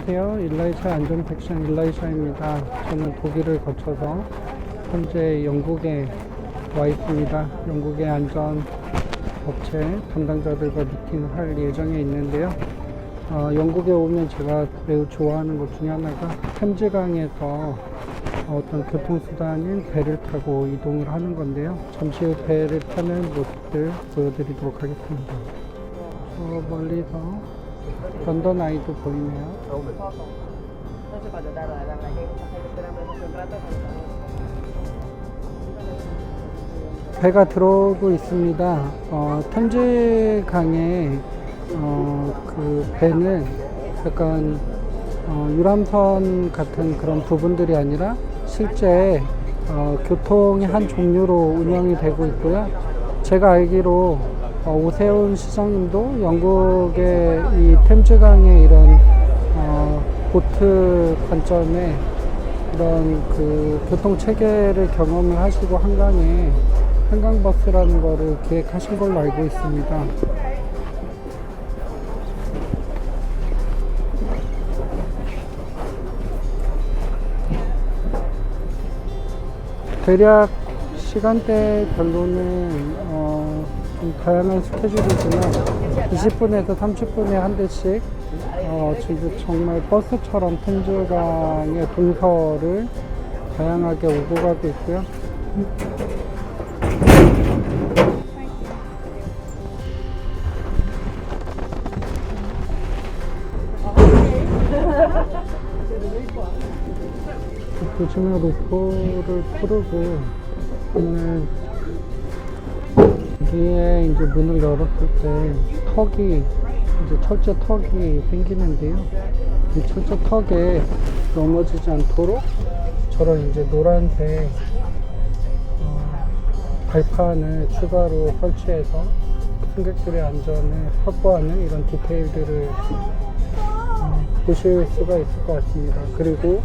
안녕하세요. 일라이샤 안전팩션 일라이샤입니다. 저는 독일을 거쳐서 현재 영국에 와 있습니다. 영국의 안전업체 담당자들과 미팅을 할 예정에 있는데요. 영국에 오면 제가 매우 좋아하는 것 중에 하나가 템즈강에서 어떤 교통수단인 배를 타고 이동을 하는 건데요. 잠시 후 배를 타는 모습들 보여드리도록 하겠습니다. 저 멀리서 런던 아이도 보이네요. 배가 들어오고 있습니다. 템즈강에 그 배는 약간 유람선 같은 그런 부분들이 아니라 실제 교통의 한 종류로 운영이 되고 있고요. 제가 알기로 오세훈 시장님도 영국의 이 템즈강의 이런 보트 관점에 이런 그 교통 체계를 경험을 하시고 한강에 한강버스라는 거를 기획하신 걸로 알고 있습니다. 대략 시간대별로는 좀 다양한 스케줄이지만 20분에서 30분에 한 대씩 지금 정말 버스처럼 템즈강의 동서를 다양하게 오고 가고 있고요. 보시면 로프를 풀고 오늘 여기에 이제 문을 열었을 때 턱이 이제 철제 턱이 생기는데요. 이 철제 턱에 넘어지지 않도록 저런 이제 노란색 발판을 추가로 설치해서 승객들의 안전을 확보하는 이런 디테일들을 보실 수가 있을 것 같습니다. 그리고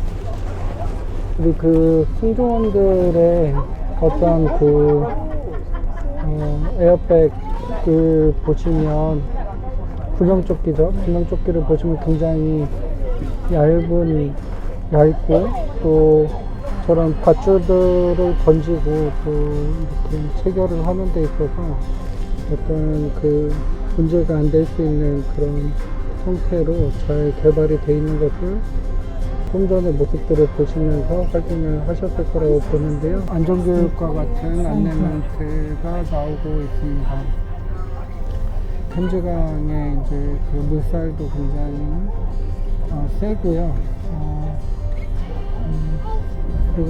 그 승조원들의 어떤 그 에어백을 보시면 구명조끼죠. 구명조끼를 보시면 굉장히 얇고 또 저런 밧줄들을 던지고 또 이렇게 체결을 하는 데 있어서 어떤 그 문제가 안 될 수 있는 그런 형태로 잘 개발이 되어 있는 것을 좀 전의 모습들을 보시면서 확인을 하셨을 거라고 보는데요. 안전교육과 같은 안내멘트가 나오고 있습니다. 템즈강의 이제 그 물살도 굉장히 세고요. 그리고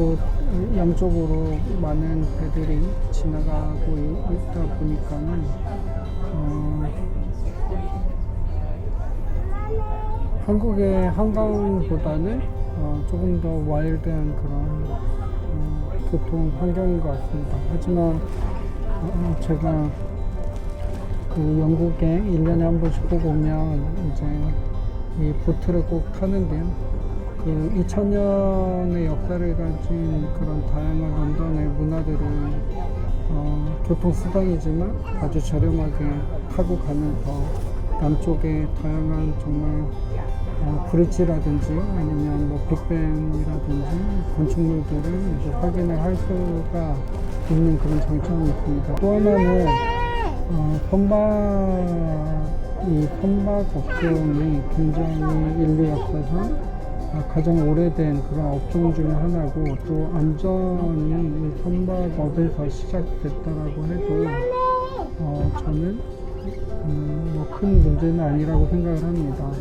양쪽으로 많은 배들이 지나가고 있다 보니까는 한국의 한강보다는 조금 더 와일드한 그런 교통 환경인 것 같습니다. 하지만 제가 그 영국에 1년에 한 번씩 꼭 오면 이제 이 보트를 꼭 타는데요. 그 2000년의 역사를 가진 그런 다양한 런던의 문화들을 교통수단이지만 아주 저렴하게 타고 가면서 남쪽의 다양한 정말 브릿지라든지 아니면 뭐 빅벤이라든지 건축물들을 이제 확인을 할 수가 있는 그런 장점이 있습니다. 또 하나는 선박 업종이 굉장히 인류 역사상 가장 오래된 그런 업종 중에 하나고 또 안전이 이 선박업에서 시작됐다라고 해도 저는 뭐 큰 문제는 아니라고 생각을 합니다.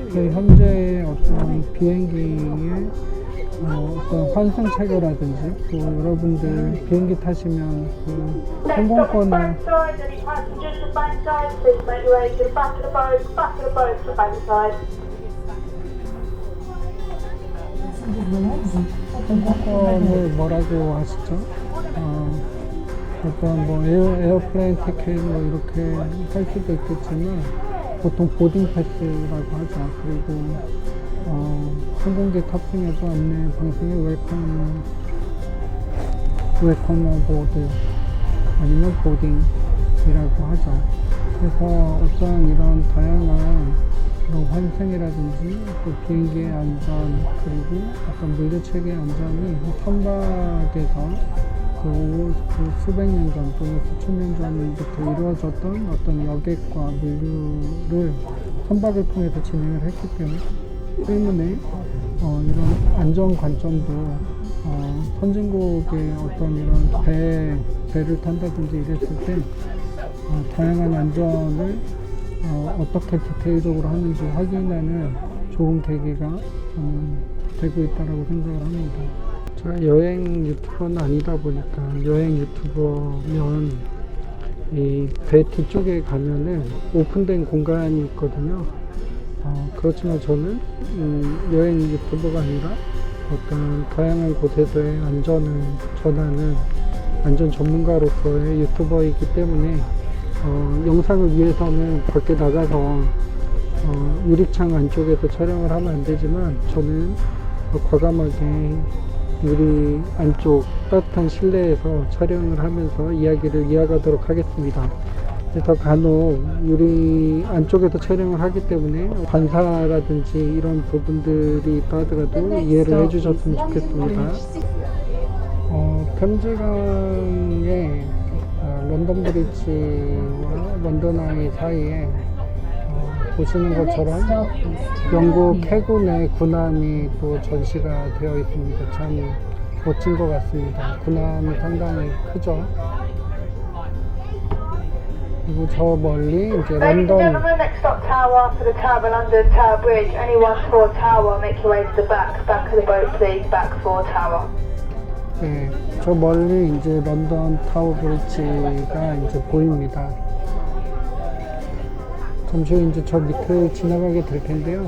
현재 어떤 비행기의 어떤 환승 체계라든지 또 여러분들 비행기 타시면 그 항공권을 항공권을 뭐라고 하시죠? 어떤 뭐 에어플레인 티켓 뭐 이렇게 할 수도 있겠지만 보통 보딩 패스라고 하죠. 그리고 항공기 탑승에서 안내 방송에 웰컴 보드 아니면 보딩 하죠. 그래서 어떤 이런 다양한 그런 환승이라든지 또 비행기의 안전 그리고 어떤 물류 체계의 안전이 선박에서 그 수백 년 전 또는 수천 년 전부터 이루어졌던 어떤 여객과 물류를 선박을 통해서 진행을 했기 때문에 이런 안전 관점도 선진국의 어떤 이런 배를 탄다든지 이랬을 때 다양한 안전을 어떻게 디테일적으로 하는지 확인하는 좋은 계기가 되고 있다고 생각을 합니다. 제가 여행 유튜버는 아니다 보니까 여행 유튜버면 이 배 뒤쪽에 가면은 오픈된 공간이 있거든요. 그렇지만 저는 여행 유튜버가 아니라 어떤 다양한 곳에서의 안전을 전하는 안전 전문가로서의 유튜버이기 때문에 영상을 위해서는 밖에 나가서 유리창 안쪽에서 촬영을 하면 안 되지만 저는 과감하게 유리 안쪽 따뜻한 실내에서 촬영을 하면서 이야기를 이어가도록 하겠습니다. 그래서 간혹 유리 안쪽에서 촬영을 하기 때문에 반사라든지 이런 부분들이 있다 하더라도 이해를 해주셨으면 좋겠습니다. 템즈강의 런던 브리지와 런던 아이 사이에 보시는 것처럼 영국 해군의 군함이 또 전시가 되어 있습니다. 참 멋진 것 같습니다. 군함이 상당히 크죠. 그리고 저 멀리 이제 런던 Next stop tower for the Tower London Tower Bridge. Anyone for tower, make your way to the back of the boat, please. Back for tower. 네, 저 멀리 이제 런던 타워 브리지가 이제 보입니다. 잠시 후 이제 저 밑을 지나가게 될 텐데요.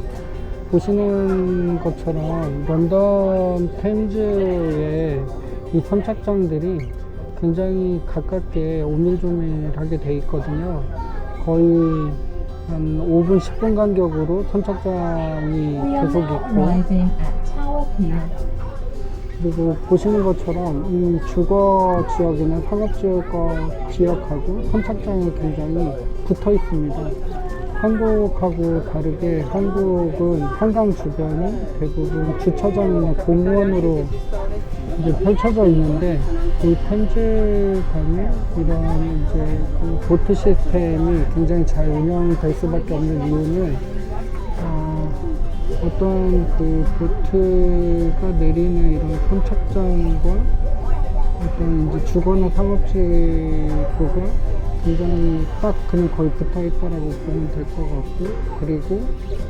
보시는 것처럼 런던 템즈의 이 선착장들이 굉장히 가깝게 오밀조밀하게 돼 있거든요. 거의 한 5분, 10분 간격으로 선착장이 계속 있고, 그리고 보시는 것처럼 이 주거 지역이나 상업 지역하고 선착장이 굉장히 붙어 있습니다. 한국하고 다르게 한국은 한강 주변이 대부분 주차장이나 공원으로 이제 펼쳐져 있는데 이 템즈강에 이런 이제 그 보트 시스템이 굉장히 잘 운영될 수밖에 없는 이유는 어떤 그 보트가 내리는 이런 선착장과 어떤 이제 주거나 상업지구가 굉장히 딱 그냥 거의 붙어 있다라고 보면 될 것 같고, 그리고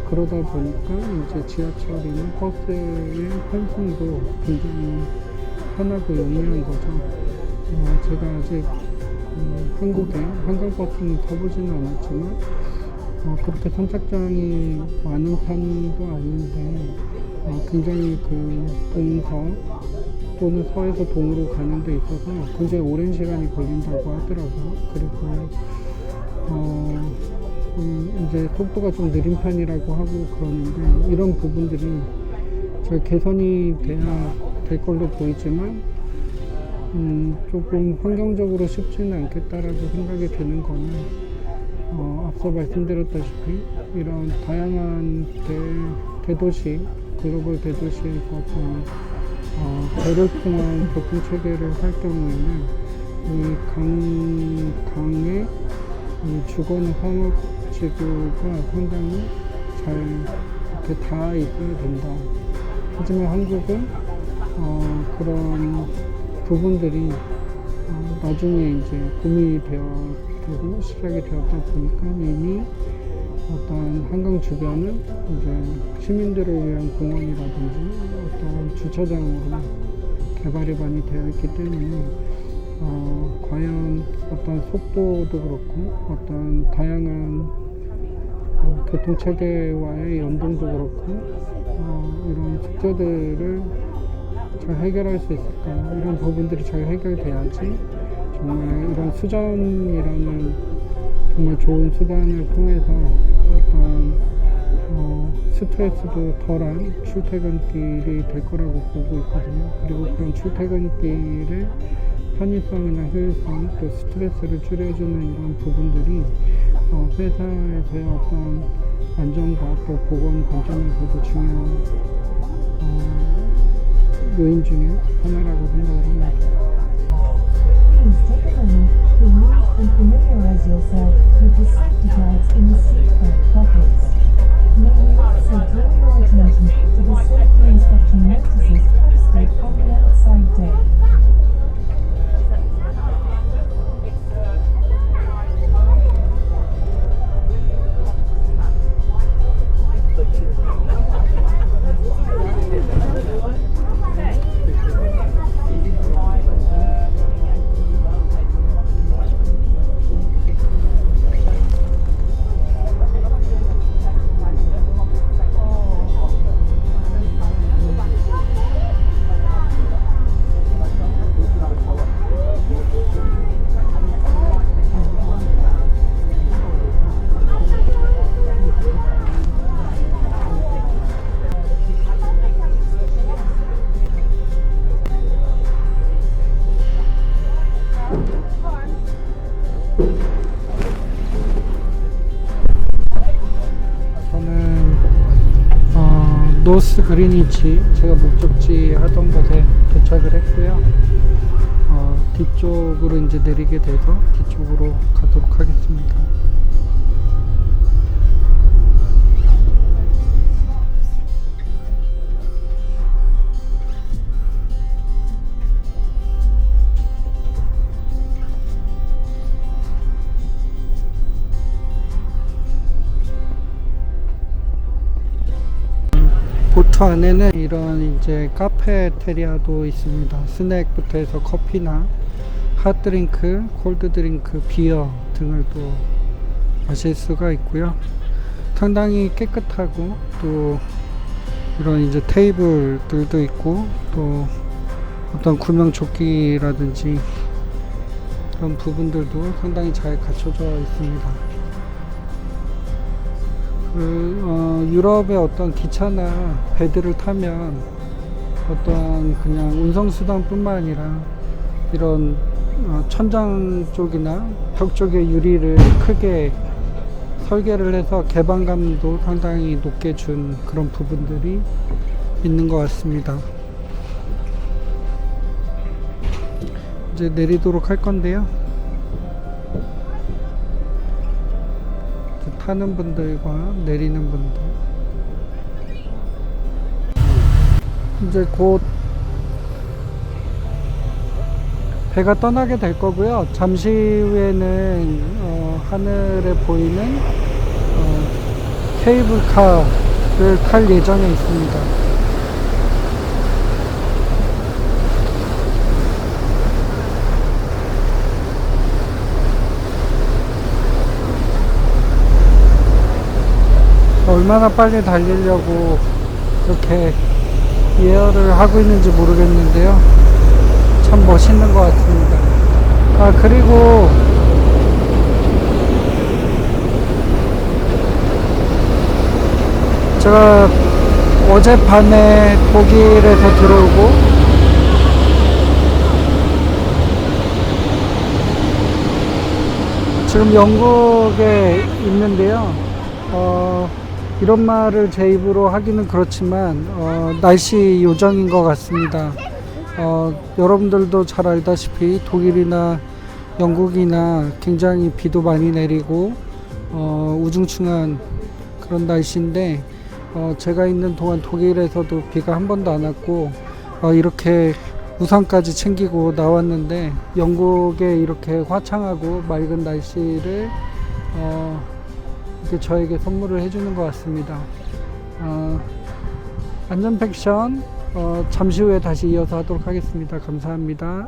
그러다 보니까 이제 지하철이나 버스의 환승도 굉장히 편하고 용이한 거죠. 제가 아직 한국에 한강버스는 타보지는 않았지만 그렇게 선착장이 많은 편도 아닌데 굉장히 그 동서 또는 서에서 동으로 가는 데 있어서 굉장히 오랜 시간이 걸린다고 하더라고요. 그리고 이제 속도가 좀 느린 편이라고 하고 그러는데 이런 부분들이 잘 개선이 돼야 될 걸로 보이지만 조금 환경적으로 쉽지는 않겠다라고 생각이 드는 거는 앞서 말씀드렸다시피 이런 다양한 대도시, 글로벌 대도시에서 배를 통한 교통체계를 할 경우에는 이 강의 이 주거나 상업지구가 상당히 잘 이렇게 닿아 있어야 된다. 하지만 한국은 그런 부분들이 나중에 이제 고민이 되고 시작이 되었다 보니까 이미 어떤 한강 주변은 이제 시민들을 위한 공원이라든지 어떤 주차장으로 개발이 많이 되어 있기 때문에 과연 어떤 속도도 그렇고 어떤 다양한 교통체계와의 연동도 그렇고 이런 숙제들을 잘 해결할 수 있을까, 이런 부분들이 잘 해결돼야지 정말 이런 수전이라는 정말 좋은 수단을 통해서 어떤 스트레스도 덜한 출퇴근길이 될 거라고 보고 있거든요. 그리고 그런 출퇴근길에 편의성이나 효율성, 또 스트레스를 줄여주는 이런 부분들이 회사에서의 어떤 안전과 또 보건 관점에서도 중요한 요인 중에 하나라고 생각을 합니다. Please take a moment to read and familiarize yourself with the safety guides in the seatbelt pockets. May we also draw your attention to the safety inspection notices posted on the outside deck. 저는 노스 그리니치, 제가 목적지 하던 곳에 도착을 했고요. 뒤쪽으로 이제 내리게 돼서 뒤쪽으로 가도록 하겠습니다. 보트 안에는 이런 이제 카페테리아도 있습니다. 스낵부터 해서 커피나 핫드링크, 콜드드링크, 비어 등을 또 마실 수가 있고요. 상당히 깨끗하고 또 이런 이제 테이블들도 있고 또 어떤 구명조끼라든지 그런 부분들도 상당히 잘 갖춰져 있습니다. 유럽의 어떤 기차나 배들을 타면 어떤 그냥 운송수단 뿐만 아니라 이런 천장 쪽이나 벽 쪽의 유리를 크게 설계를 해서 개방감도 상당히 높게 준 그런 부분들이 있는 것 같습니다. 이제 내리도록 할 건데요. 타는 분들과 내리는 분들, 이제 곧 배가 떠나게 될 거고요. 잠시 후에는 하늘에 보이는 케이블카를 탈 예정에 있습니다. 얼마나 빨리 달리려고 이렇게 예열을 하고 있는지 모르겠는데요. 참 멋있는 것 같습니다. 그리고 제가 어젯밤에 독일에서 들어오고 지금 영국에 있는데요. 이런 말을 제 입으로 하기는 그렇지만 날씨 요정인 것 같습니다. 여러분들도 잘 알다시피 독일이나 영국이나 굉장히 비도 많이 내리고 우중충한 그런 날씨인데 제가 있는 동안 독일에서도 비가 한 번도 안 왔고 이렇게 우산까지 챙기고 나왔는데 영국의 이렇게 화창하고 맑은 날씨를 이렇게 저에게 선물을 해주는 것 같습니다. 안전 팩션 잠시 후에 다시 이어서 하도록 하겠습니다. 감사합니다.